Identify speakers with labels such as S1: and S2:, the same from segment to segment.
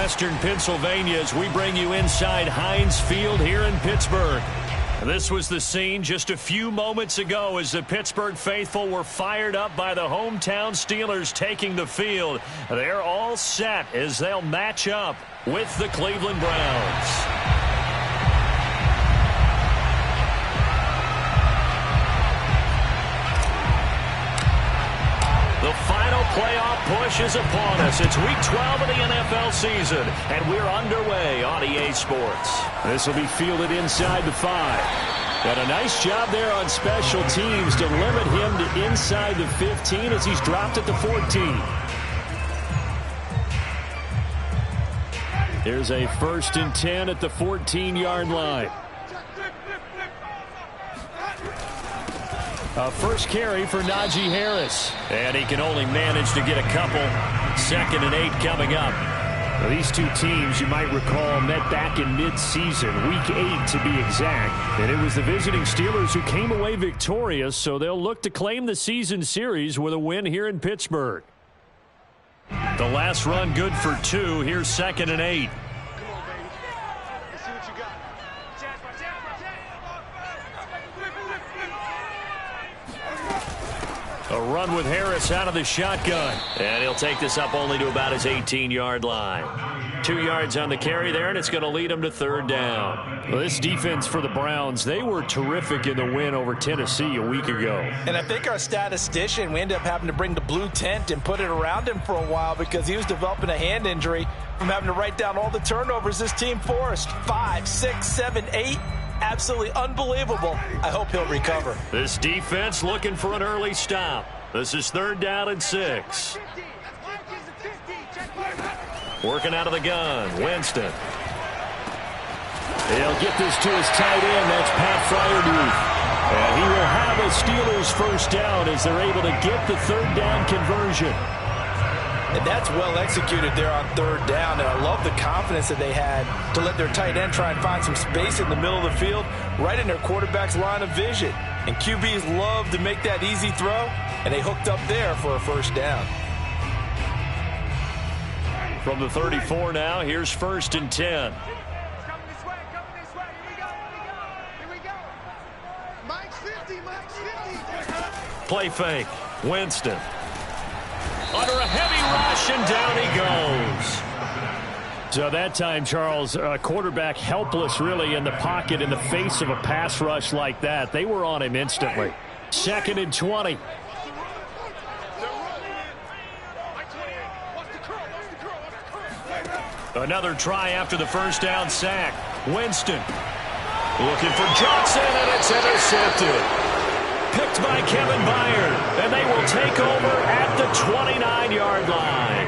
S1: Western Pennsylvania as we bring you inside Heinz Field here in Pittsburgh. This was the scene just a few moments ago as the Pittsburgh faithful were fired up by the hometown Steelers taking the field. They're all set as they'll match up with the Cleveland Browns. The final playoff push is upon us. It's week 12 of the NFL season, and we're underway on EA Sports. This will be fielded inside the 5. And a nice job there on special teams to limit him to inside the 15 as he's dropped at the 14. There's a 1st and 10 at the 14-yard line. A first carry for Najee Harris. And he can only manage to get a couple. 2nd and 8 coming up. Now, these two teams, you might recall, met back in mid-season, week 8 to be exact. And it was the visiting Steelers who came away victorious, so they'll look to claim the season series with a win here in Pittsburgh. The last run good for 2. Here's 2nd and 8. A run with Harris out of the shotgun. And he'll take this up only to about his 18-yard line. 2 yards on the carry there, and it's going to lead him to 3rd down. Well, this defense for the Browns, they were terrific in the win over Tennessee a week ago.
S2: And I think our statistician, we ended up having to bring the blue tent and put it around him for a while because he was developing a hand injury from having to write down all the turnovers this team forced. 5, 6, 7, 8. Absolutely unbelievable. I hope he'll recover.
S1: This defense looking for an early stop. This is 3rd down and 6. Working out of the gun, Winston. He'll get this to his tight end. That's Pat Fryermuth. And he will have a Steelers 1st down as they're able to get the 3rd down conversion.
S2: And that's well executed there on 3rd down. And I love the confidence that they had to let their tight end try and find some space in the middle of the field, right in their quarterback's line of vision. And QBs love to make that easy throw, and they hooked up there for a 1st down.
S1: From the 34 now, here's 1st and 10. Play fake. Winston. Under a heavy rush, and down he goes. So that time, Charles, quarterback helpless really in the pocket in the face of a pass rush like that. They were on him instantly. 2nd and 20. Another try after the 1st down sack. Winston looking for Johnson, and it's intercepted. Picked by Kevin Byard, and they will take over at the 29-yard line.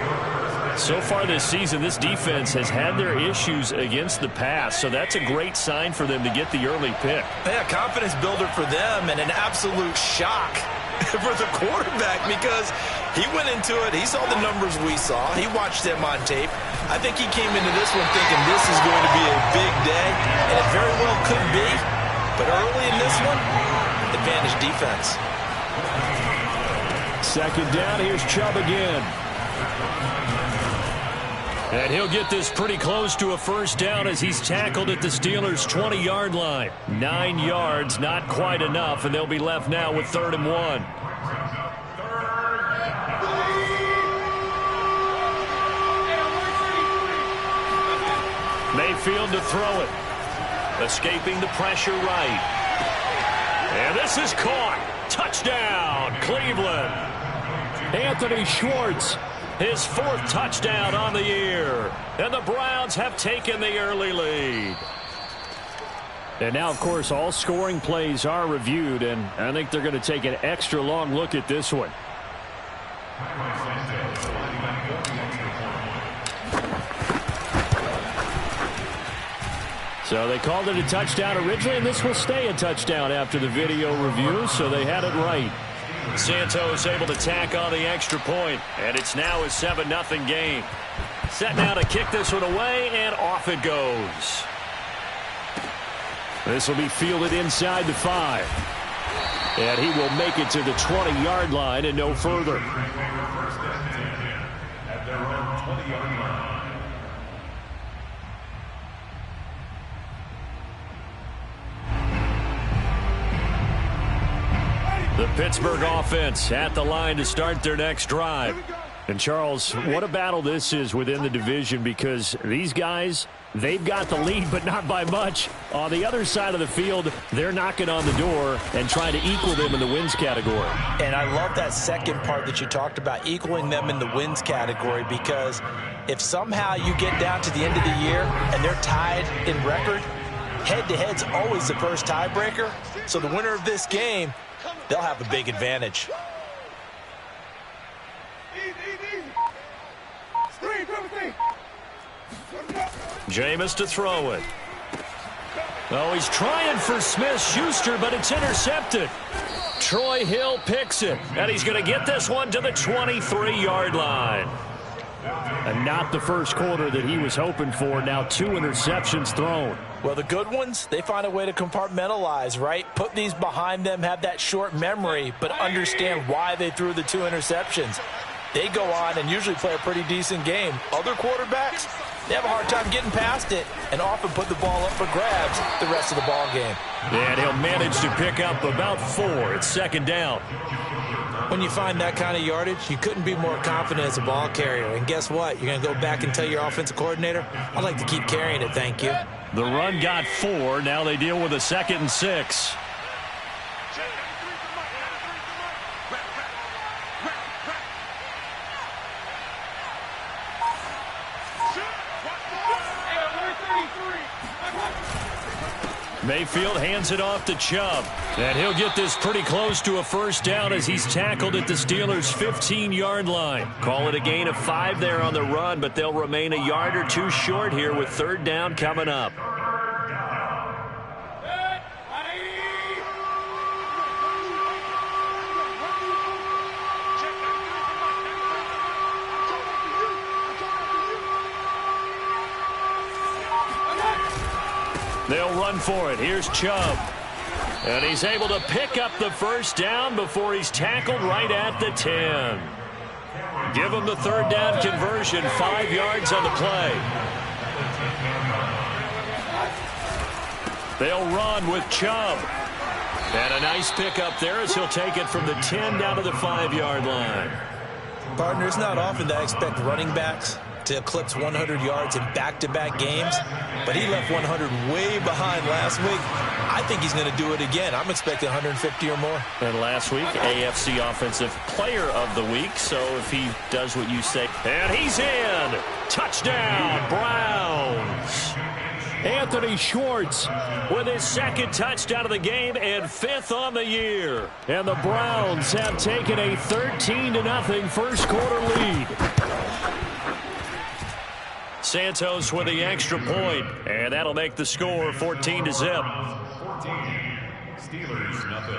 S1: So far this season, this defense has had their issues against the pass, so that's a great sign for them to get the early pick.
S2: Yeah, confidence builder for them and an absolute shock for the quarterback because he went into it. He saw the numbers we saw. He watched them on tape. I think he came into this one thinking this is going to be a big day, and it very well could be. But early in this one, advantage defense.
S1: 2nd down, here's Chubb again. And he'll get this pretty close to a 1st down as he's tackled at the Steelers' 20-yard line. 9 yards, not quite enough, and they'll be left now with 3rd and 1. Mayfield to throw it. Escaping the pressure right. And this is caught. Touchdown, Cleveland. Anthony Schwartz, his 4th touchdown on the year. And the Browns have taken the early lead. And now, of course, all scoring plays are reviewed, and I think they're going to take an extra long look at this one. So they called it a touchdown originally, and this will stay a touchdown after the video review, so they had it right. Santos able to tack on the extra point, and it's now a 7-0 game. Set now to kick this one away, and off it goes. This will be fielded inside the 5. And he will make it to the 20-yard line and no further. Pittsburgh offense at the line to start their next drive. And, Charles, what a battle this is within the division, because these guys, they've got the lead, but not by much. On the other side of the field, they're knocking on the door and trying to equal them in the wins category.
S2: And I love that second part that you talked about, equaling them in the wins category, because if somehow you get down to the end of the year and they're tied in record, head-to-head's always the first tiebreaker. So the winner of this game, they'll have a big advantage.
S1: Jameis to throw it. Oh, he's trying for Smith-Schuster, but it's intercepted. Troy Hill picks it, and he's going to get this one to the 23-yard line. And not the first quarter that he was hoping for. Now 2 interceptions thrown.
S2: Well, the good ones, they find a way to compartmentalize, right? Put these behind them, have that short memory, but understand why they threw the 2 interceptions. They go on and usually play a pretty decent game. Other quarterbacks, they have a hard time getting past it and often put the ball up for grabs the rest of the ball game.
S1: And he'll manage to pick up about 4. It's second down.
S2: When you find that kind of yardage, you couldn't be more confident as a ball carrier. And guess what? You're going to go back and tell your offensive coordinator, I'd like to keep carrying it, thank you.
S1: The run got 4. Now they deal with a 2nd and 6. Mayfield hands it off to Chubb. And he'll get this pretty close to a first down as he's tackled at the Steelers' 15-yard line. Call it a gain of 5 there on the run, but they'll remain a yard or 2 short here with 3rd down coming up. They'll run for it. Here's Chubb. And he's able to pick up the first down before he's tackled right at the 10. Give him the 3rd down conversion, 5 yards on the play. They'll run with Chubb. And a nice pickup there as he'll take it from the 10 down to the 5-yard line.
S2: Partner, it's not often that I expect running backs to eclipse 100 yards in back-to-back games, but he left 100 way behind last week. I think he's going to do it again. I'm expecting 150 or more.
S1: And last week, AFC Offensive Player of the Week, so if he does what you say. And he's in! Touchdown, Browns! Anthony Schwartz with his 2nd touchdown of the game and 5th on the year. And the Browns have taken a 13-0 first quarter lead. Santos with the extra point, and that'll make the score 14-0. 14, Steelers nothing.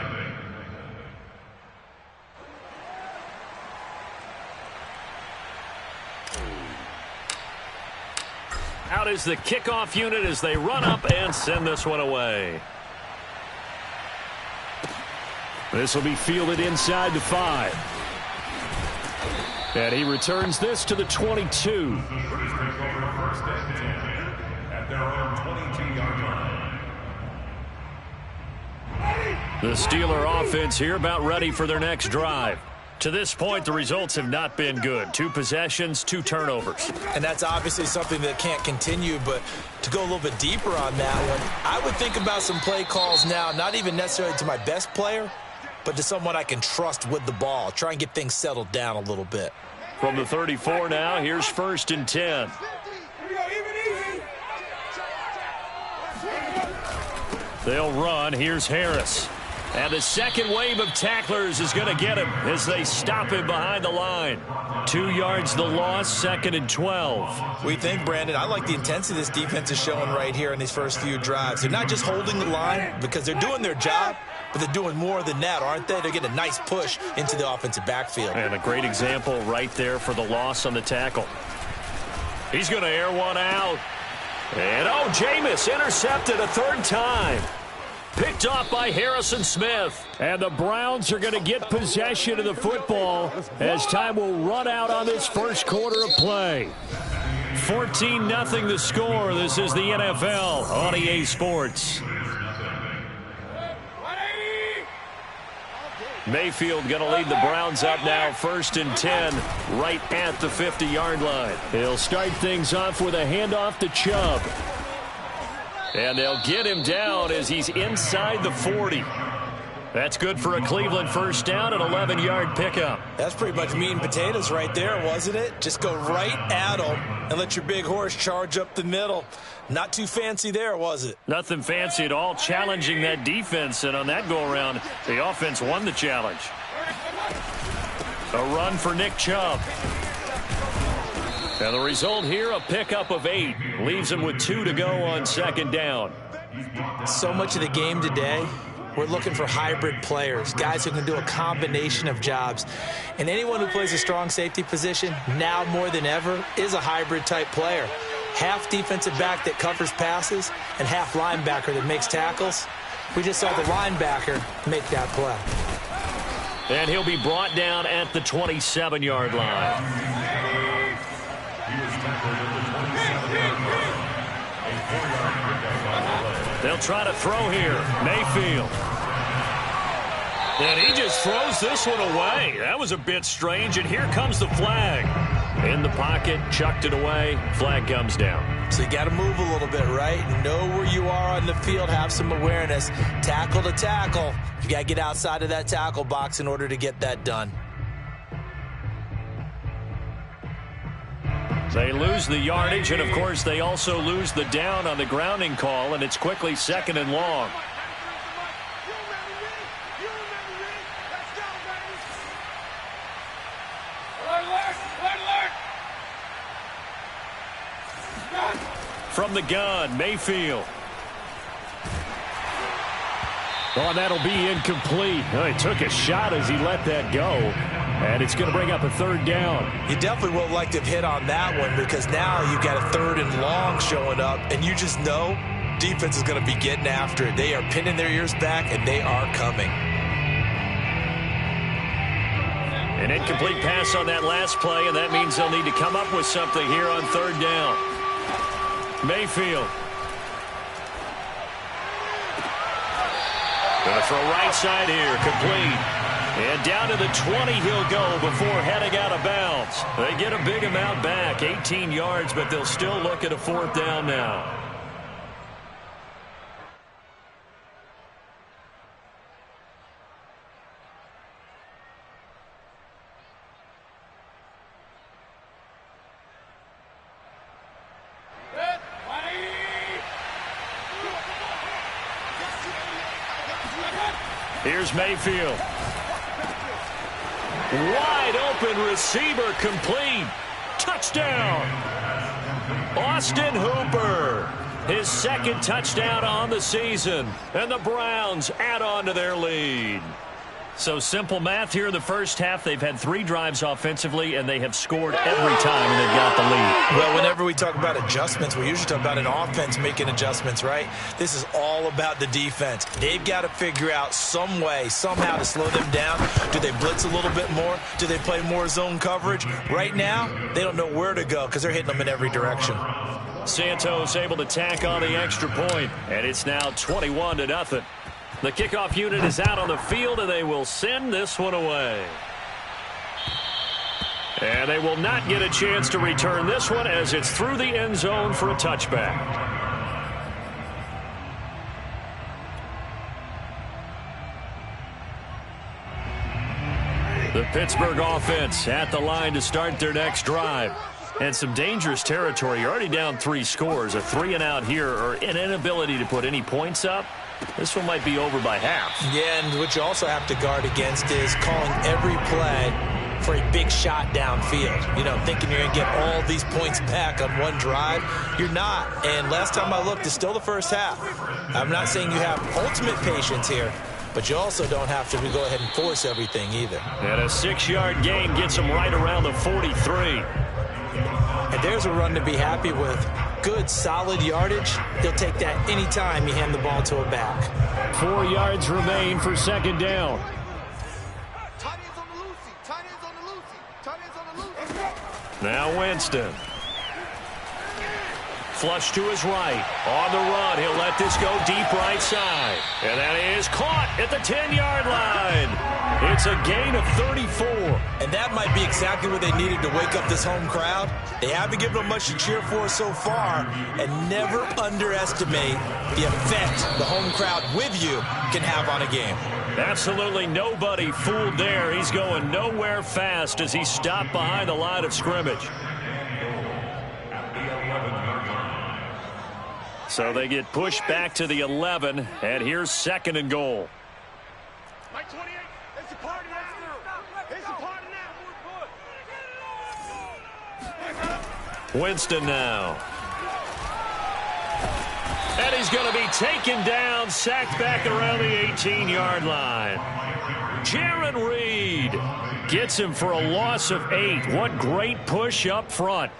S1: Out is the kickoff unit as they run up and send this one away. This will be fielded inside the 5. And he returns this to the 22. The Steeler offense here about ready for their next drive. To this point, the results have not been good. 2 possessions, 2 turnovers.
S2: And that's obviously something that can't continue, but to go a little bit deeper on that one, I would think about some play calls now, not even necessarily to my best player, but to someone I can trust with the ball. Try and get things settled down a little bit.
S1: From the 34 now, here's 1st and 10. They'll run. Here's Harris. And the second wave of tacklers is going to get him as they stop him behind the line. 2 yards the loss, 2nd and 12.
S2: We think, Brandon, I like the intensity this defense is showing right here in these first few drives. They're not just holding the line because they're doing their job, but they're doing more than that, aren't they? They're getting a nice push into the offensive backfield.
S1: And a great example right there for the loss on the tackle. He's going to air one out. And, oh, Jameis intercepted a 3rd time. Picked off by Harrison Smith. And the Browns are going to get possession of the football as time will run out on this first quarter of play. 14-0 the score. This is the NFL on EA Sports. Mayfield going to lead the Browns up now 1st and 10 right at the 50-yard line. He'll start things off with a handoff to Chubb. And they'll get him down as he's inside the 40. That's good for a Cleveland first down, an 11-yard pickup.
S2: That's pretty much meat and potatoes right there, wasn't it? Just go right at them and let your big horse charge up the middle. Not too fancy there, was it?
S1: Nothing fancy at all, challenging that defense. And on that go-around, the offense won the challenge. A run for Nick Chubb. And the result here, a pickup of 8. Leaves him with 2 to go on 2nd down.
S2: So much of the game today, we're looking for hybrid players, guys who can do a combination of jobs. And anyone who plays a strong safety position, now more than ever, is a hybrid-type player. Half defensive back that covers passes and half linebacker that makes tackles. We just saw the linebacker make that play.
S1: And he'll be brought down at the 27-yard line. They'll try to throw here. Mayfield. And he just throws this one away. That was a bit strange, and here comes the flag. In the pocket, chucked it away. Flag comes down.
S2: So you got to move a little bit, right? Know where you are on the field, have some awareness. Tackle to tackle. You got to get outside of that tackle box in order to get that done.
S1: They lose the yardage, and, of course, they also lose the down on the grounding call, and it's quickly 2nd and long. From the gun, Mayfield. Oh, and that'll be incomplete. Oh, he took a shot as he let that go. And it's going to bring up a 3rd down.
S2: You definitely would like to have hit on that one because now you've got a 3rd and long showing up, and you just know defense is going to be getting after it. They are pinning their ears back, and they are coming.
S1: An incomplete pass on that last play, and that means they'll need to come up with something here on 3rd down. Mayfield. Going to throw right side here, complete. And down to the 20 he'll go before heading out of bounds. They get a big amount back, 18 yards, but they'll still look at a 4th down now. Here's Mayfield. Wide open receiver complete. Touchdown. Austin Hooper. His 2nd touchdown on the season. And the Browns add on to their lead. So simple math here in the first half. They've had 3 drives offensively, and they have scored every time, and they've got the lead.
S2: Well, whenever we talk about adjustments, we usually talk about an offense making adjustments, right? This is all about the defense. They've got to figure out some way, somehow to slow them down. Do they blitz a little bit more? Do they play more zone coverage? Right now, they don't know where to go because they're hitting them in every direction.
S1: Santos able to tack on the extra point, and it's now 21-0. The kickoff unit is out on the field, and they will send this one away. And they will not get a chance to return this one as it's through the end zone for a touchback. The Pittsburgh offense at the line to start their next drive. And some dangerous territory. You're already down 3 scores. A 3-and-out here, or an inability to put any points up. This one might be over by half.
S2: Yeah, and what you also have to guard against is calling every play for a big shot downfield. You know, thinking you're going to get all these points back on one drive. You're not. And last time I looked, it's still the first half. I'm not saying you have ultimate patience here, but you also don't have to go ahead and force everything either.
S1: And a 6-yard gain gets them right around the 43.
S2: And there's a run to be happy with. Good, solid yardage. He'll take that anytime you hand the ball to a back.
S1: 4 yards remain for 2nd down. Now Winston. Flush to his right. On the run. He'll let this go deep right side. And that is caught at the 10-yard line. It's a gain of 34.
S2: And that might be exactly what they needed to wake up this home crowd. They haven't given them much to cheer for so far, and never underestimate the effect the home crowd with you can have on a game.
S1: Absolutely nobody fooled there. He's going nowhere fast as he stopped behind the line of scrimmage. So they get pushed back to the 11, and here's 2nd and goal. Winston now. And he's going to be taken down, sacked back around the 18-yard line. Jaron Reed gets him for a loss of 8. What great push up front.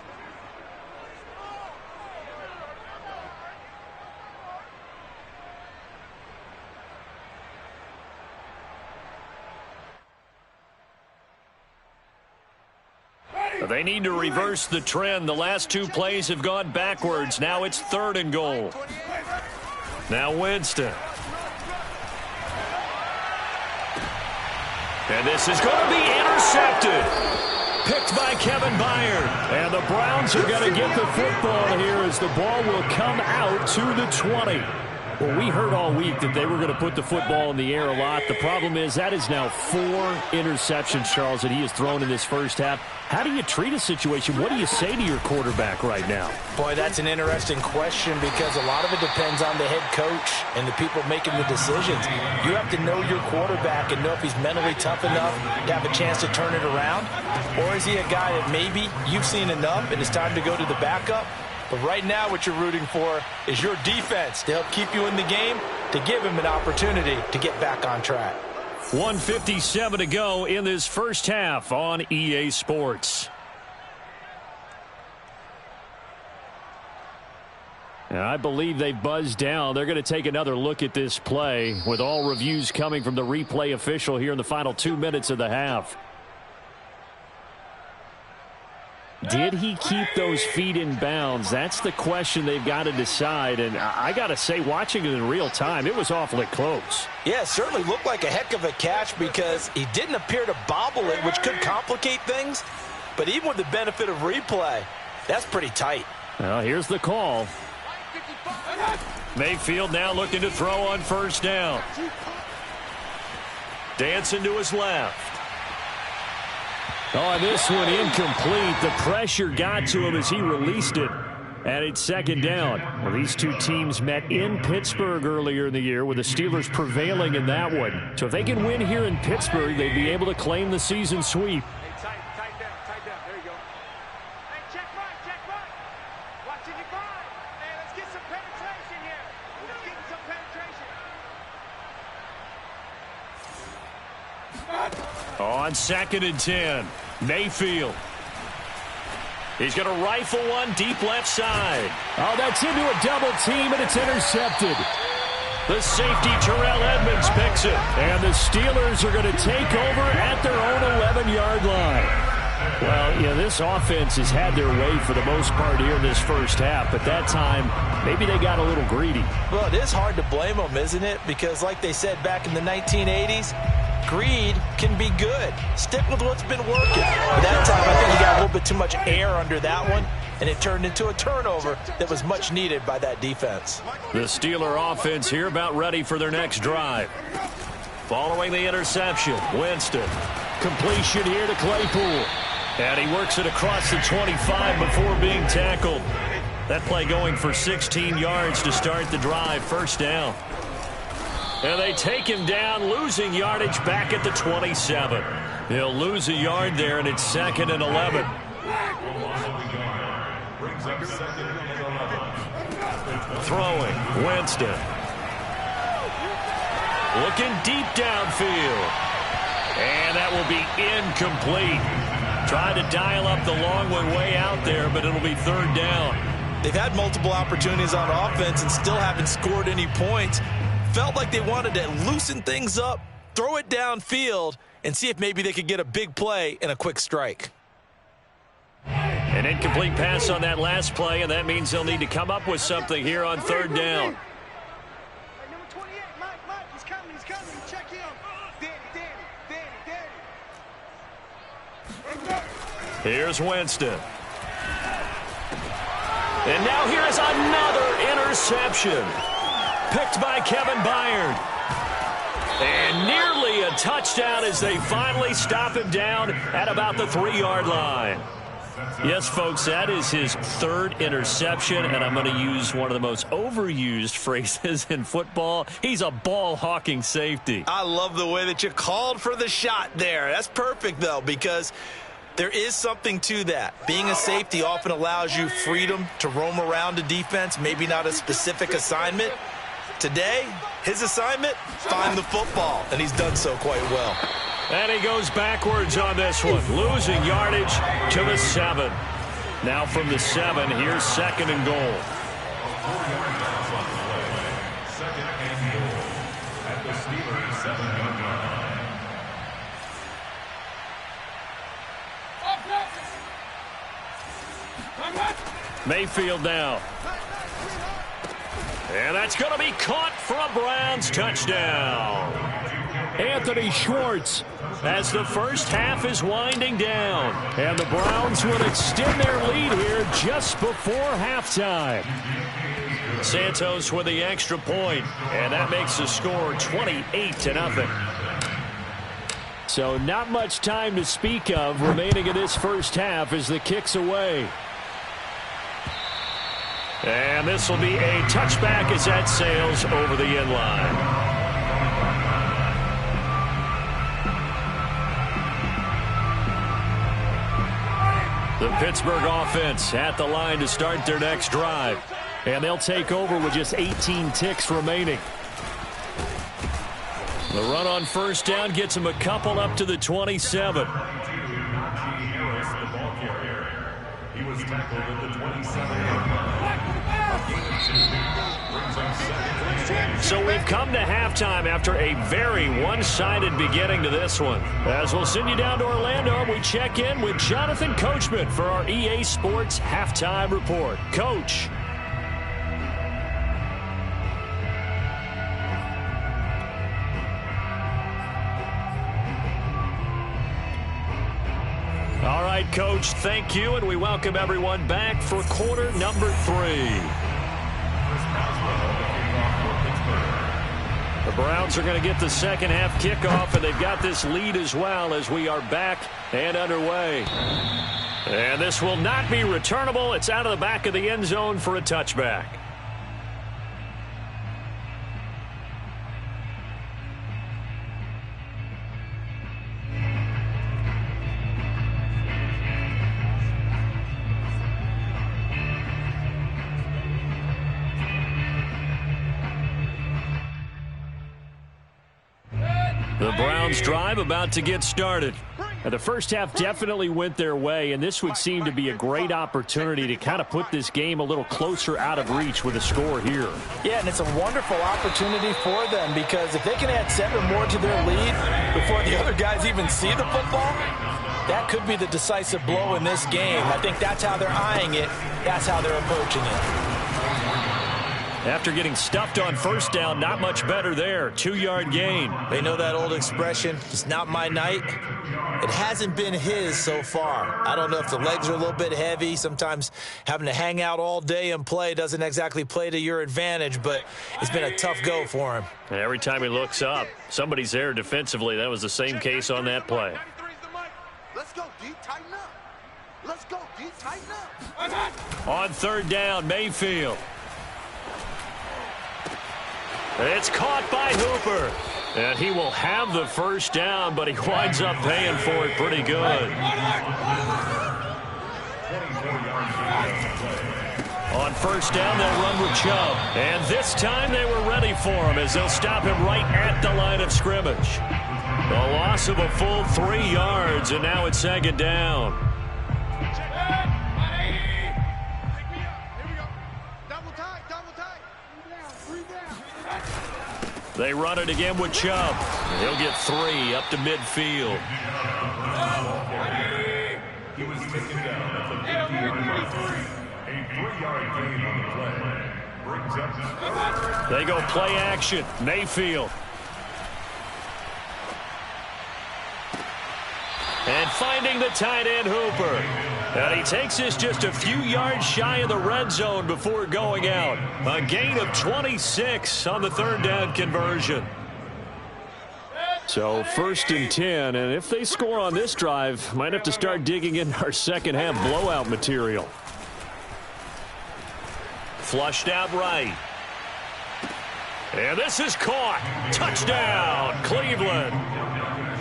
S1: They need to reverse the trend. The last 2 plays have gone backwards. Now it's 3rd and goal. Now Winston. And this is going to be intercepted. Picked by Kevin Byard. And the Browns are going to get the football here as the ball will come out to the 20. Well, we heard all week that they were going to put the football in the air a lot. The problem is that is now 4 interceptions, Charles, that he has thrown in this first half. How do you treat a situation? What do you say to your quarterback right now?
S2: Boy, that's an interesting question because a lot of it depends on the head coach and the people making the decisions. You have to know your quarterback and know if he's mentally tough enough to have a chance to turn it around. Or is he a guy that maybe you've seen enough and it's time to go to the backup? But right now what you're rooting for is your defense to help keep you in the game, to give him an opportunity to get back on track.
S1: 1:57 to go in this first half on EA Sports. And I believe they've buzzed down. They're going to take another look at this play with all reviews coming from the replay official here in the final 2 minutes of the half. Did he keep those feet in bounds? That's the question they've got to decide. And I got to say, watching it in real time, it was awfully close.
S2: Yeah, it certainly looked like a heck of a catch because he didn't appear to bobble it, which could complicate things. But even with the benefit of replay, that's pretty tight.
S1: Well, here's the call. Mayfield now looking to throw on first down. Dancing to his left. Oh, this one incomplete. The pressure got to him as he released it. And it's 2nd down. Well, these two teams met in Pittsburgh earlier in the year with the Steelers prevailing in that one. So if they can win here in Pittsburgh, they'd be able to claim the season sweep.
S3: Hey, tight down. There you go. Hey, check right. Watching your grind. Hey, let's get some penetration here. Let's get some penetration.
S1: On 2nd and 10, Mayfield. He's going to rifle one deep left side. Oh, that's into a double team, and it's intercepted. The safety, Terrell Edmonds, picks it. And the Steelers are going to take over at their own 11-yard line. Well, yeah, this offense has had their way for the most part here in this first half, but that time, maybe they got a little greedy.
S2: Well, it is hard to blame them, isn't it? Because like they said back in the 1980s, greed can be good. Stick with what's been working. But that time, I think you got a little bit too much air under that one, and it turned into a turnover that was much needed by that defense.
S1: The Steeler offense here about ready for their next drive. Following the interception, Winston. Completion here to Claypool. And he works it across the 25 before being tackled. That play going for 16 yards to start the drive. First down. And they take him down, losing yardage back at the 27. He'll lose a yard there, and it's 2nd and 11. Throwing, Winston. Looking deep downfield. And that will be incomplete. Tried to dial up the long one way out there, but it'll be 3rd down.
S2: They've had multiple opportunities on offense and still haven't scored any points. Felt like they wanted to loosen things up, throw it downfield, and see if maybe they could get a big play and a quick strike.
S1: An incomplete pass on that last play, and that means they'll need to come up with something here on 3rd down.
S3: Number 28, Mike, he's coming. Check him. Danny.
S1: Here's Winston. And now here is another interception. Picked by Kevin Byard. And nearly a touchdown as they finally stop him down at about the 3-yard line. Yes, folks, that is his third interception, and I'm going to use one of the most overused phrases in football. He's a ball-hawking safety.
S2: I love the way that you called for the shot there. That's perfect, though, because there is something to that. Being a safety often allows you freedom to roam around the defense, maybe not a specific assignment. Today, his assignment, find the football, and he's done so quite well.
S1: And he goes backwards on this one, losing yardage to the 7. Now from the 7, here's 2nd and goal. Mayfield now. And that's going to be caught for a Browns touchdown. Anthony Schwartz as the first half is winding down. And the Browns will extend their lead here just before halftime. Santos with the extra point, and that makes the score 28-0. So not much time to speak of remaining in this first half as the kick's away. And this will be a touchback as that sails over the end line. The Pittsburgh offense at the line to start their next drive. And they'll take over with just 18 ticks remaining. The run on first down gets them a couple up to the 27. He was tackled at the 27. So we've come to halftime after a very one-sided beginning to this one. As we'll send you down to Orlando, we check in with Jonathan Coachman for our EA Sports Halftime Report. Coach. All right, Coach, thank you, and we welcome everyone back for quarter number 3. The Browns are going to get the second half kickoff, and they've got this lead as well as we are back and underway. And this will not be returnable. It's out of the back of the end zone for a touchback. The Browns drive about to get started. Now, the first half definitely went their way, and this would seem to be a great opportunity to kind of put this game a little closer out of reach with a score here.
S2: Yeah, and it's a wonderful opportunity for them because if they can add 7 more to their lead before the other guys even see the football, that could be the decisive blow in this game. I think that's how they're eyeing it. That's how they're approaching it.
S1: After getting stuffed on first down, not much better there. 2-yard gain.
S2: They know that old expression, it's not my night. It hasn't been his so far. I don't know if the legs are a little bit heavy. Sometimes having to hang out all day and play doesn't exactly play to your advantage, but it's been a tough go for him.
S1: And every time he looks up, somebody's there defensively. That was the same case on that play.
S3: Let's go, D. Tighten up. Let's go, D. Tighten up.
S1: On third down, Mayfield. It's caught by Hooper. And he will have the first down, but he winds up paying for it pretty good. On first down, they'll run with Chubb. And this time they were ready for him as they'll stop him right at the line of scrimmage. A loss of a full 3 yards, and now it's second down. They run it again with Chubb. He'll get 3 up to midfield. He was taken down at the 50-yard line. A 3-yard gain on the play. Brings up. They go play action. Mayfield. And finding the tight end Hooper. And he takes this just a few yards shy of the red zone before going out. A gain of 26 on the third down conversion. So 1st and 10, and if they score on this drive, might have to start digging in our second half blowout material. Flushed out right. And this is caught. Touchdown, Cleveland.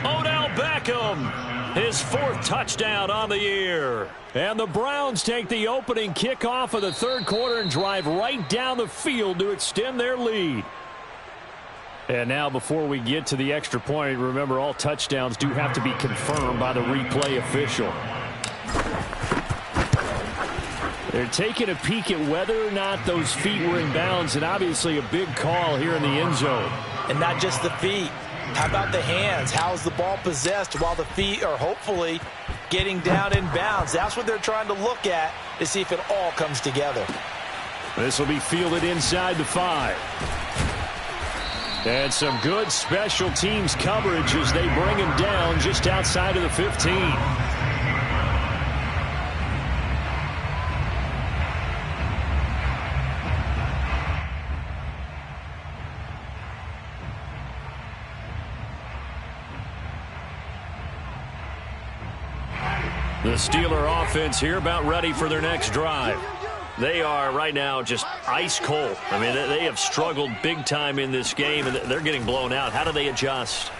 S1: Odell Beckham, his 4th touchdown on the year. And the Browns take the opening kickoff of the third quarter and drive right down the field to extend their lead. And now before we get to the extra point, remember all touchdowns do have to be confirmed by the replay official. They're taking a peek at whether or not those feet were in bounds, and obviously a big call here in the end zone.
S2: And not just the feet. How about the hands? How's the ball possessed while the feet are hopefully getting down in bounds? That's what they're trying to look at to see if it all comes together.
S1: This will be fielded inside the 5. And some good special teams coverage as they bring him down just outside of the 15. The Steeler offense here about ready for their next drive. They are right now just ice cold. I mean, they have struggled big time in this game, and they're getting blown out. How do they adjust?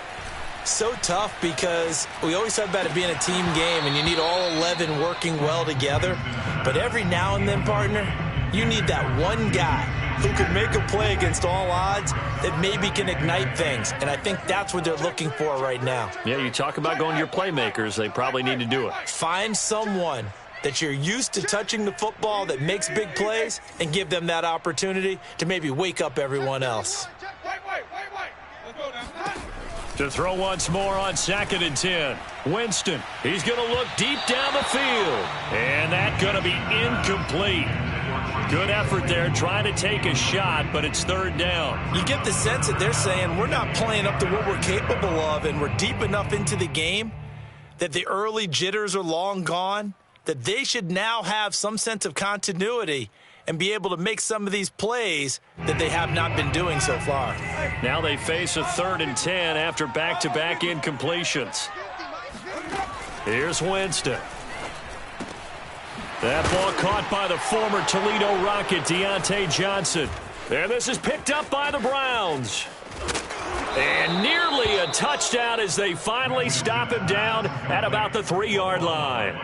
S2: So tough because we always talk about it being a team game, and you need all 11 working well together. But every now and then, partner, you need that one guy who can make a play against all odds that maybe can ignite things. And I think that's what they're looking for right now.
S1: Yeah, you talk about going to your playmakers. They probably need to do it.
S2: Find someone that you're used to touching the football that makes big plays and give them that opportunity to maybe wake up everyone else.
S1: To throw once more on 2nd and 10. Winston, he's going to look deep down the field. And that's going to be incomplete. Good effort there trying to take a shot, but it's 3rd down.
S2: You get the sense that they're saying we're not playing up to what we're capable of, and we're deep enough into the game that the early jitters are long gone, that they should now have some sense of continuity and be able to make some of these plays that they have not been doing so far.
S1: Now they face a 3rd and 10 after back-to-back incompletions. Here's Winston. That ball caught by the former Toledo Rocket, Deontay Johnson. And this is picked up by the Browns. And nearly a touchdown as they finally stop him down at about the 3-yard line.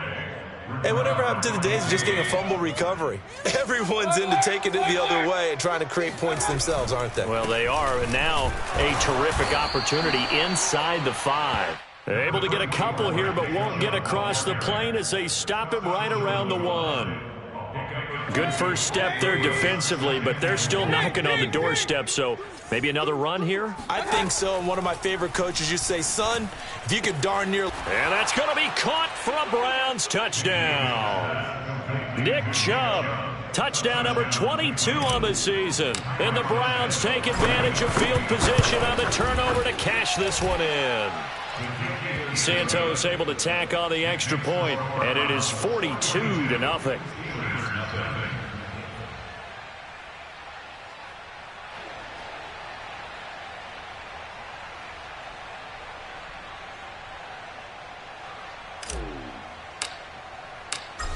S2: Hey, whatever happened to the days of just getting a fumble recovery? Everyone's into taking it the other way and trying to create points themselves, aren't they?
S1: Well, they are, and now a terrific opportunity inside the 5. They're able to get a couple here, but won't get across the plane as they stop him right around the 1. Good first step there defensively, but they're still knocking on the doorstep, so maybe another run here?
S2: I think so, and one of my favorite coaches used to say, son, if you could darn near...
S1: And that's going to be caught for a Browns touchdown. Nick Chubb, touchdown number 22 on the season. And the Browns take advantage of field position on the turnover to cash this one in. Santos able to tack on the extra point, and it is 42-0.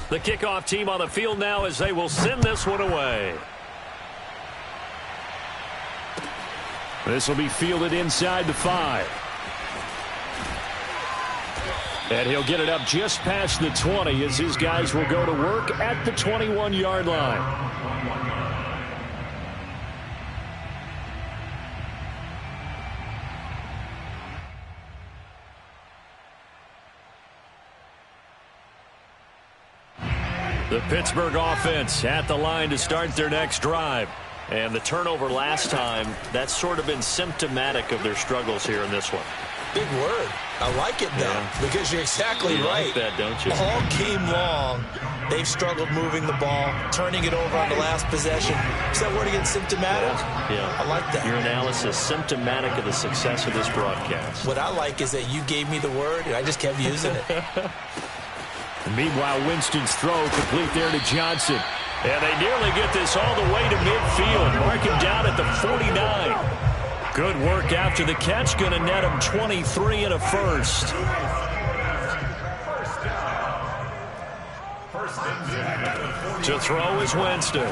S1: The kickoff team on the field now as they will send this one away. This will be fielded inside the 5. And he'll get it up just past the 20 as his guys will go to work at the 21-yard line. The Pittsburgh offense at the line to start their next drive. And the turnover last time, that's sort of been symptomatic of their struggles here in this one.
S2: Big word. I like it, though, because you're exactly right.
S1: Like that, don't you?
S2: All game long, they've struggled moving the ball, turning it over on the last possession. Is that word again, symptomatic?
S1: Yeah.
S2: I like that.
S1: Your analysis, symptomatic of the success of this broadcast.
S2: What I like is that you gave me the word, and I just kept using it.
S1: Meanwhile, Winston's throw complete there to Johnson. And they nearly get this all the way to midfield. Mark him down at the 49. Good work after the catch. Going to net him 23 and a first. To throw is Winston.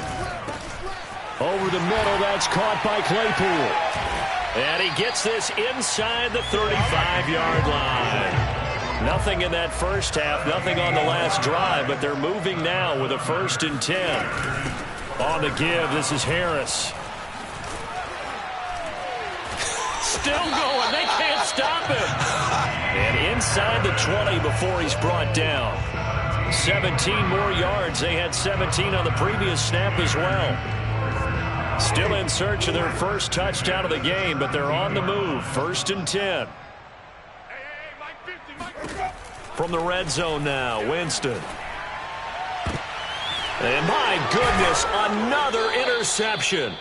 S1: Over the middle, that's caught by Claypool. And he gets this inside the 35-yard line. Nothing in that first half, nothing on the last drive, but they're moving now with a 1st and 10. On the give, this is Harris. Still going. They can't stop him. And inside the 20 before he's brought down. 17 more yards. They had 17 on the previous snap as well. Still in search of their first touchdown of the game, but they're on the move. 1st and 10. From the red zone now, Winston. And my goodness, another interception.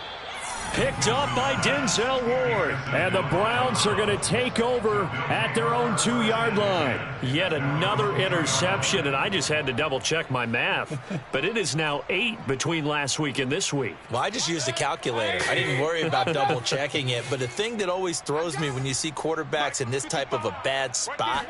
S1: Picked up by Denzel Ward. And the Browns are going to take over at their own 2-yard line. Yet another interception, and I just had to double-check my math. But it is now 8 between last week and this week.
S2: Well, I just used a calculator. I didn't worry about double-checking it. But the thing that always throws me when you see quarterbacks in this type of a bad spot,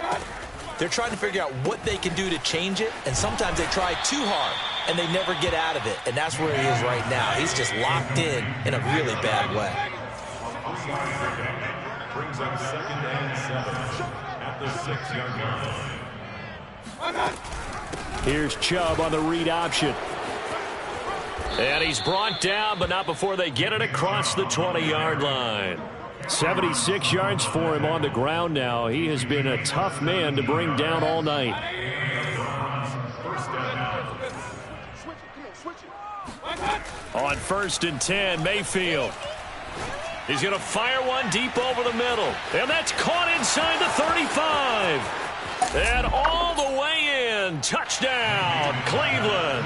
S2: they're trying to figure out what they can do to change it, and sometimes they try too hard, and they never get out of it, and that's where he is right now. He's just locked in a really bad way.
S4: Brings up 2nd and 7 at the 6-yard line.
S1: Here's Chubb on the read option. And he's brought down, but not before they get it across the 20-yard line. 76 yards for him on the ground now. He has been a tough man to bring down all night. On 1st and 10, Mayfield. He's going to fire one deep over the middle. And that's caught inside the 35. And all the way in. Touchdown, Cleveland.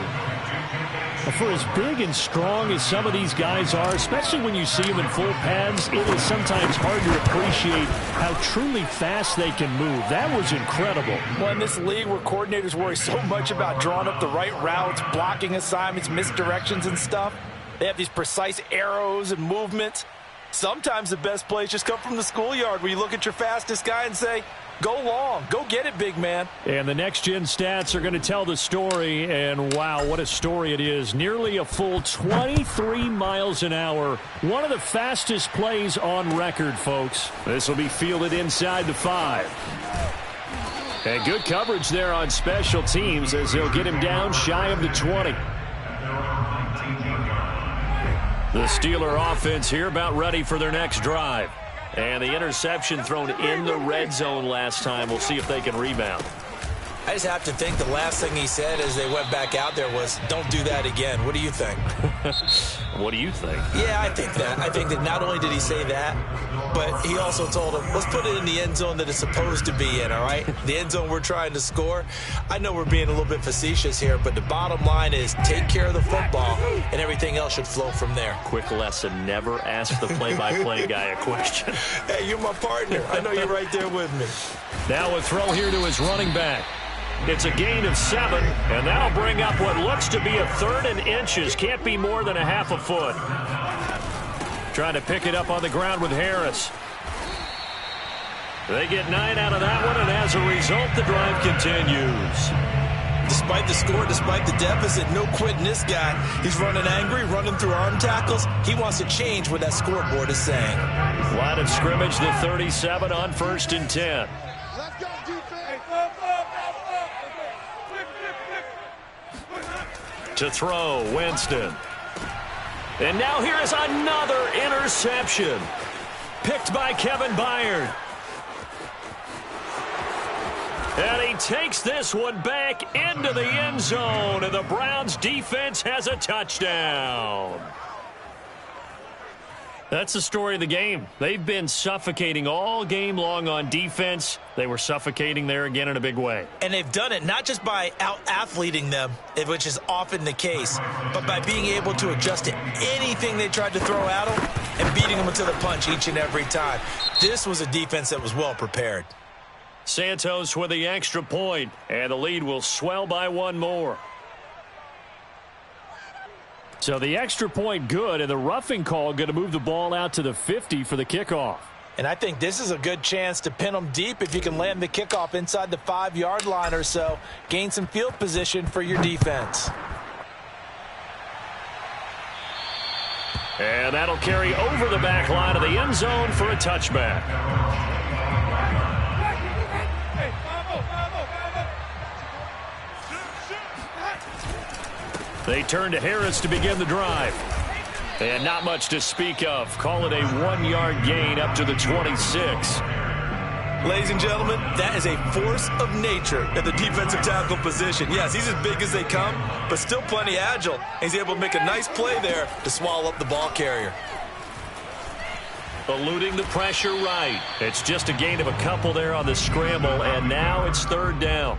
S1: For as big and strong as some of these guys are, especially when you see them in full pads, it is sometimes hard to appreciate how truly fast they can move. That was incredible.
S5: Well, in this league where coordinators worry so much about drawing up the right routes, blocking assignments, misdirections and stuff, they have these precise arrows and movements. Sometimes the best plays just come from the schoolyard where you look at your fastest guy and say, go long. Go get it, big man.
S1: And the next-gen stats are going to tell the story, and wow, what a story it is. Nearly a full 23 miles an hour. One of the fastest plays on record, folks. This will be fielded inside the 5. And good coverage there on special teams as they'll get him down shy of the 20. The Steeler offense here about ready for their next drive. And the interception thrown in the red zone last time. We'll see if they can rebound.
S2: I just have to think the last thing he said as they went back out there was, don't do that again. What do you think?
S1: What do you think?
S2: Yeah, I think that. I think that not only did he say that, but he also told him, let's put it in the end zone that it's supposed to be in, all right? The end zone we're trying to score. I know we're being a little bit facetious here, but the bottom line is take care of the football, and everything else should flow from there.
S1: Quick lesson, never ask the play-by-play guy a question.
S2: Hey, you're my partner. I know you're right there with me.
S1: Now a throw here to his running back. It's a gain of 7, and that'll bring up what looks to be a 3rd and inches. Can't be more than a half a foot. Trying to pick it up on the ground with Harris. They get 9 out of that one, and as a result, the drive continues.
S2: Despite the score, despite the deficit, no quitting this guy. He's running angry, running through arm tackles. He wants to change what that scoreboard is saying.
S1: Line of scrimmage, the 37 on 1st and 10.
S3: Let's go, defense.
S1: To throw, Winston. And now here is another interception. Picked by Kevin Byard. And he takes this one back into the end zone, and the Browns defense has a touchdown. That's the story of the game. They've been suffocating all game long on defense. They were suffocating there again in a big way.
S2: And they've done it not just by out-athleting them, which is often the case, but by being able to adjust to anything they tried to throw at them and beating them to the punch each and every time. This was a defense that was well prepared.
S1: Santos with the extra point, and the lead will swell by one more. So the extra point good, and the roughing call going to move the ball out to the 50 for the kickoff.
S5: And I think this is a good chance to pin them deep if you can land the kickoff inside the 5-yard line or so. Gain some field position for your defense.
S1: And that'll carry over the back line of the end zone for a touchback. They turn to Harris to begin the drive. And not much to speak of. Call it a 1-yard gain up to the 26.
S2: Ladies and gentlemen, that is a force of nature at the defensive tackle position. Yes, he's as big as they come, but still plenty agile. He's able to make a nice play there to swallow up the ball carrier.
S1: Eluding the pressure right. It's just a gain of a couple there on the scramble, and now it's third down.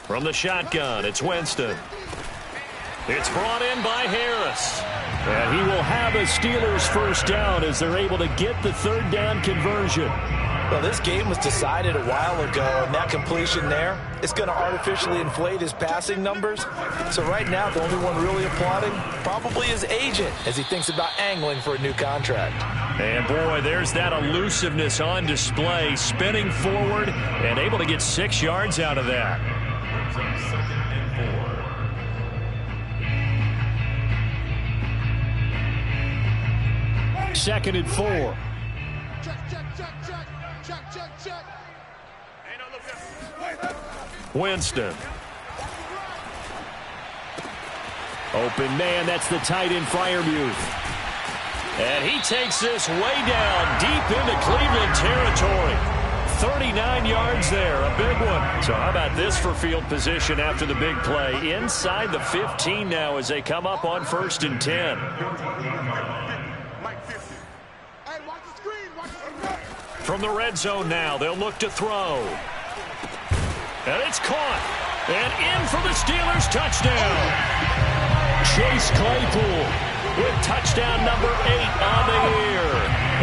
S1: From the shotgun, it's Winston. It's brought in by Harris. And he will have a Steelers first down as they're able to get the third down conversion.
S5: Well, this game was decided a while ago, and that completion there is going to artificially inflate his passing numbers. So right now, the only one really applauding probably his agent as he thinks about angling for a new contract.
S1: And boy, there's that elusiveness on display, spinning forward and able to get 6 yards out of that. Second and 4.
S3: Check.
S1: Winston. Open man, that's the tight end Freiermuth. And he takes this way down deep into Cleveland territory. 39 yards there, a big one. So how about this for field position after the big play? Inside the 15 now as they come up on 1st and 10. From the red zone now, they'll look to throw. And it's caught. And in for the Steelers, touchdown. Chase Claypool with touchdown number 8 on the year.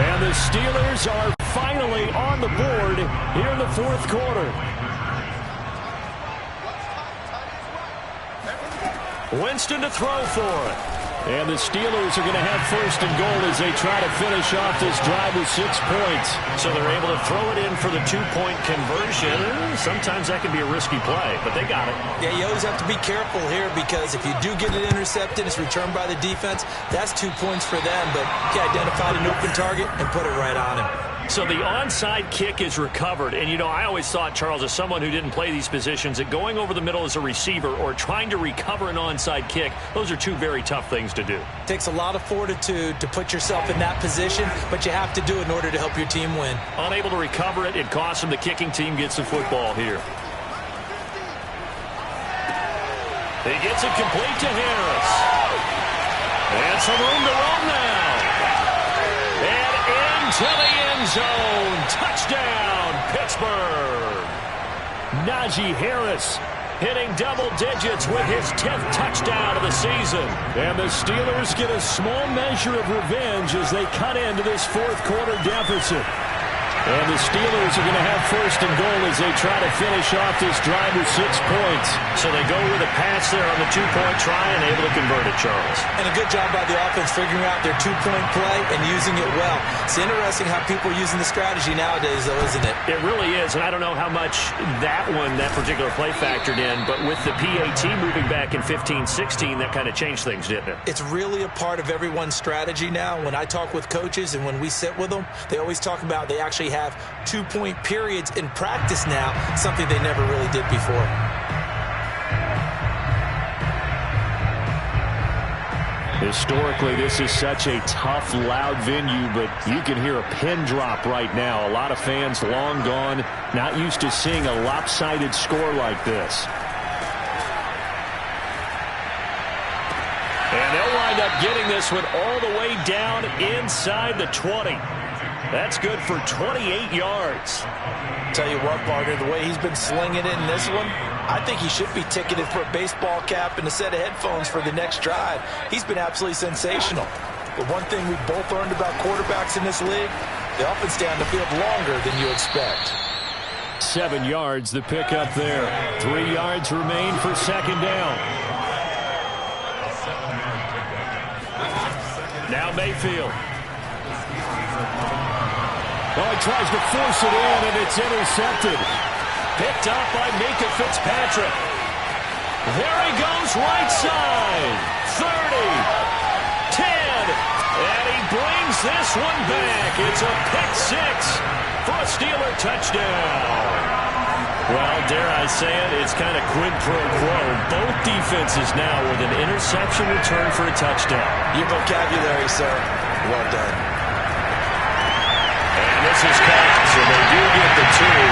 S1: And the Steelers are finally on the board here in the 4th quarter. Winston to throw for it. And the Steelers are going to have 1st and goal as they try to finish off this drive with 6 points. So they're able to throw it in for the 2-point conversion. Sometimes that can be a risky play, but they got it.
S2: Yeah, you always have to be careful here because if you do get it intercepted, it's returned by the defense, that's 2 points for them. But he identified an open target and put it right on him.
S1: So the onside kick is recovered. And, you know, I always thought, Charles, as someone who didn't play these positions, that going over the middle as a receiver or trying to recover an onside kick, those are 2 very tough things to do.
S2: It takes a lot of fortitude to put yourself in that position, but you have to do it in order to help your team win.
S1: Unable to recover it, it costs them. The kicking team gets the football here. He gets it complete to Harris. And some room to run now. And into the end zone. Touchdown, Pittsburgh. Najee Harris hitting double digits with his 10th touchdown of the season. And the Steelers get a small measure of revenge as they cut into this 4th quarter deficit. And the Steelers are going to have 1st and goal as they try to finish off this drive with 6 points. So they go with a pass there on the 2-point try and able to convert it, Charles.
S2: And a good job by the offense figuring out their 2-point play and using it well. It's interesting how people are using the strategy nowadays, though, isn't it?
S1: It really is, and I don't know how much that particular play factored in, but with the PAT moving back in 15-16, that kind of changed things, didn't it?
S2: It's really a part of everyone's strategy now. When I talk with coaches and when we sit with them, they always talk about they actually have 2-point periods in practice now, something they never really did before.
S1: Historically, this is such a tough, loud venue, but you can hear a pin drop right now. A lot of fans long gone, not used to seeing a lopsided score like this. And they'll wind up getting this one all the way down inside the 20. That's good for 28 yards.
S5: Tell you what, partner, the way he's been slinging it in this one, I think he should be ticketed for a baseball cap and a set of headphones for the next drive. He's been absolutely sensational. But one thing we've both learned about quarterbacks in this league, they often stay on the field longer than you expect.
S1: 7 yards, the pickup there. 3 yards remain for second down. Now Mayfield. Oh, he tries to force it in, and it's intercepted. Picked up by Mika Fitzpatrick. There he goes, right side. 30, 10, and he brings this one back. It's a pick six for a Steeler touchdown. Well, dare I say it, it's kind of quid pro quo. Both defenses now with an interception return for a touchdown.
S5: Your vocabulary, sir. Well done.
S1: And this is caught, so they do get the two.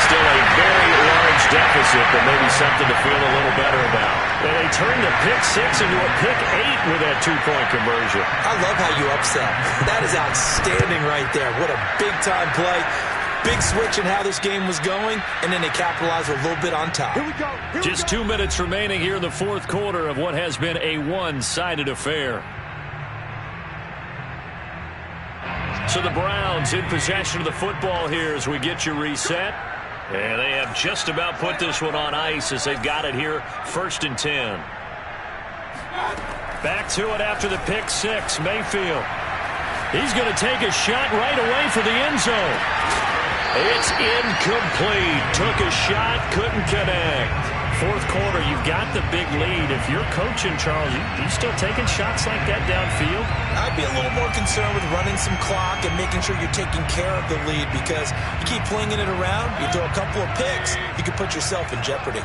S1: Still a very large deficit, but maybe something to feel a little better about. And they turn the pick six into a pick 8 with that two-point conversion.
S5: I love how you upset. That is outstanding right there. What a big-time play. Big switch in how this game was going, and then they capitalized a little bit on top.
S3: Here we go.
S1: Just 2 minutes remaining here in the fourth quarter of what has been a one-sided affair. So the Browns in possession of the football here as we get you reset. And they have just about put this one on ice as they've got it here, 1st and 10. Back to it after the pick six, Mayfield. He's going to take a shot right away for the end zone. It's incomplete. Took a shot, couldn't connect. Fourth quarter, you've got the big lead. If you're coaching, Charles, you still taking shots like that downfield?
S5: I'd be a little more concerned with running some clock and making sure you're taking care of the lead, because you keep flinging it around, you throw a couple of picks, you could put yourself in jeopardy.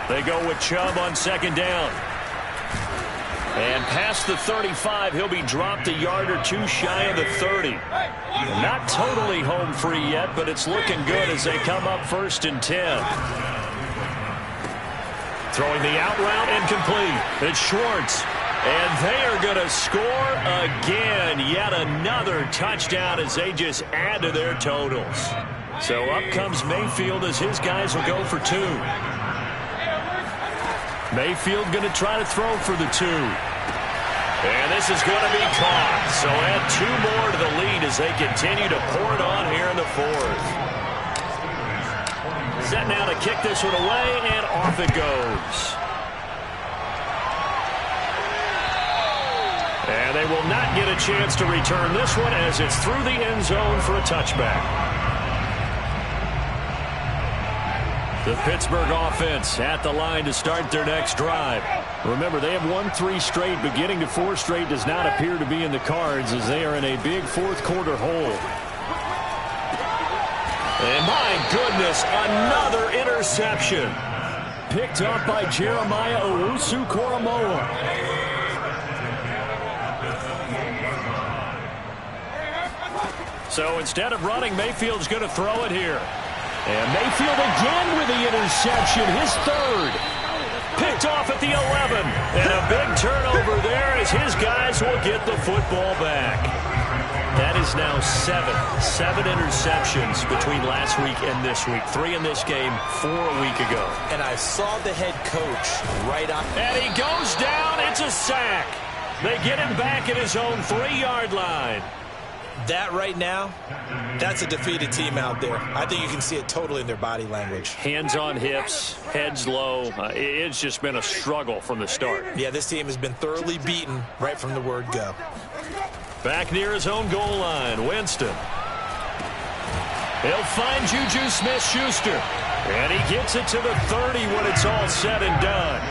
S1: They go with Chubb on second down. And past the 35, he'll be dropped a yard or two shy of the 30. Not totally home free yet, but it's looking good as they come up 1st and 10. Throwing the out route, incomplete. It's Schwartz. And they are going to score again. Yet another touchdown as they just add to their totals. So up comes Mayfield as his guys will go for 2. Mayfield going to try to throw for the 2. And this is going to be caught. So add 2 more to the lead as they continue to pour it on here in the fourth. Set now to kick this one away, and off it goes. And they will not get a chance to return this one as it's through the end zone for a touchback. The Pittsburgh offense at the line to start their next drive. Remember, they have won 3 straight, but getting to 4 straight does not appear to be in the cards as they are in a big fourth quarter hole. And my goodness, another interception. Picked up by Jeremiah Owusu-Koramoah. So instead of running, Mayfield's going to throw it here. And Mayfield again with the interception, his 3rd. Picked off at the 11. And a big turnover there as his guys will get the football back. That is now 7 interceptions between last week and this week. 3 in this game, 4 a week ago.
S5: And I saw the head coach right on.
S1: And he goes down. It's a sack. They get him back at his own 3-yard line.
S5: That right now, that's a defeated team out there. I think you can see it totally in their body language.
S1: Hands on hips, heads low. It's just been a struggle from the start.
S5: Yeah, this team has been thoroughly beaten right from the word go.
S1: Back near his own goal line, Winston. He'll find Juju Smith-Schuster. And he gets it to the 30 when it's all said and done.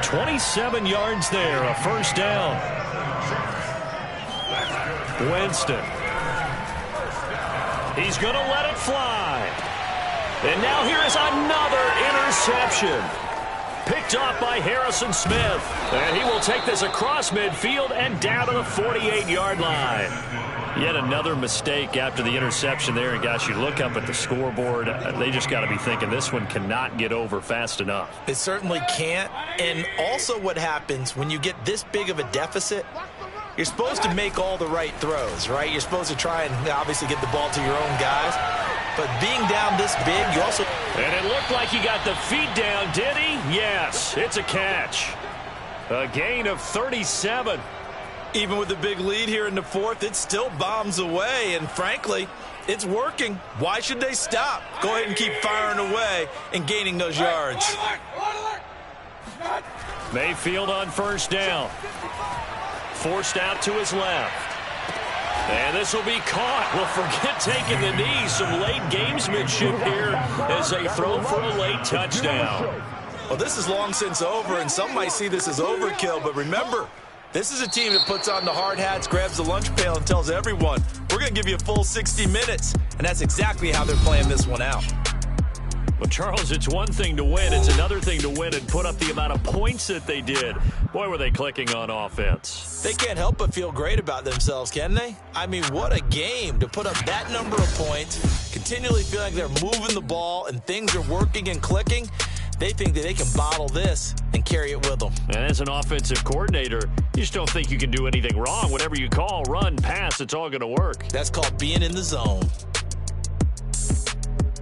S1: 27 yards there, a first down. Winston. He's going to let it fly. And now here is another interception. Pick picked off by Harrison Smith. And he will take this across midfield and down to the 48-yard line. Yet another mistake after the interception there. And, gosh, you look up at the scoreboard, they just got to be thinking this one cannot get over fast enough.
S2: It certainly can't. And also what happens when you get this big of a deficit, you're supposed to make all the right throws, right? You're supposed to try and obviously get the ball to your own guys. But being down this big, you also...
S1: And it looked like he got the feet down, did he? Yes, it's a catch. A gain of 37.
S2: Even with the big lead here in the fourth, it still bombs away. And frankly, it's working. Why should they stop? Go ahead and keep firing away and gaining those yards.
S1: Mayfield on first down. Forced out to his left. And this will be caught. Well, forget taking the knee. Some late gamesmanship here as they throw for a late touchdown.
S2: Well, this is long since over, and some might see this as overkill. But remember, this is a team that puts on the hard hats, grabs the lunch pail, and tells everyone, we're going to give you a full 60 minutes. And that's exactly how they're playing this one out.
S1: Well, Charles, it's one thing to win. It's another thing to win and put up the amount of points that they did. Boy, were they clicking on offense.
S2: They can't help but feel great about themselves, can they? I mean, what a game to put up that number of points, continually feel like they're moving the ball and things are working and clicking. They think that they can bottle this and carry it with them.
S1: And as an offensive coordinator, you just don't think you can do anything wrong. Whatever you call, run, pass, it's all going to work.
S2: That's called being in the zone.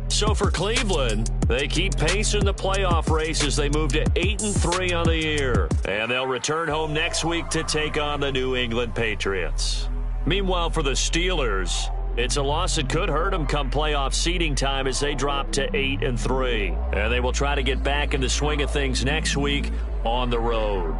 S1: So for Cleveland, they keep pace in the playoff race as they move to 8-3 on the year. And they'll return home next week to take on the New England Patriots. Meanwhile, for the Steelers, it's a loss that could hurt them come playoff seeding time as they drop to 8-3. And they will try to get back in the swing of things next week on the road.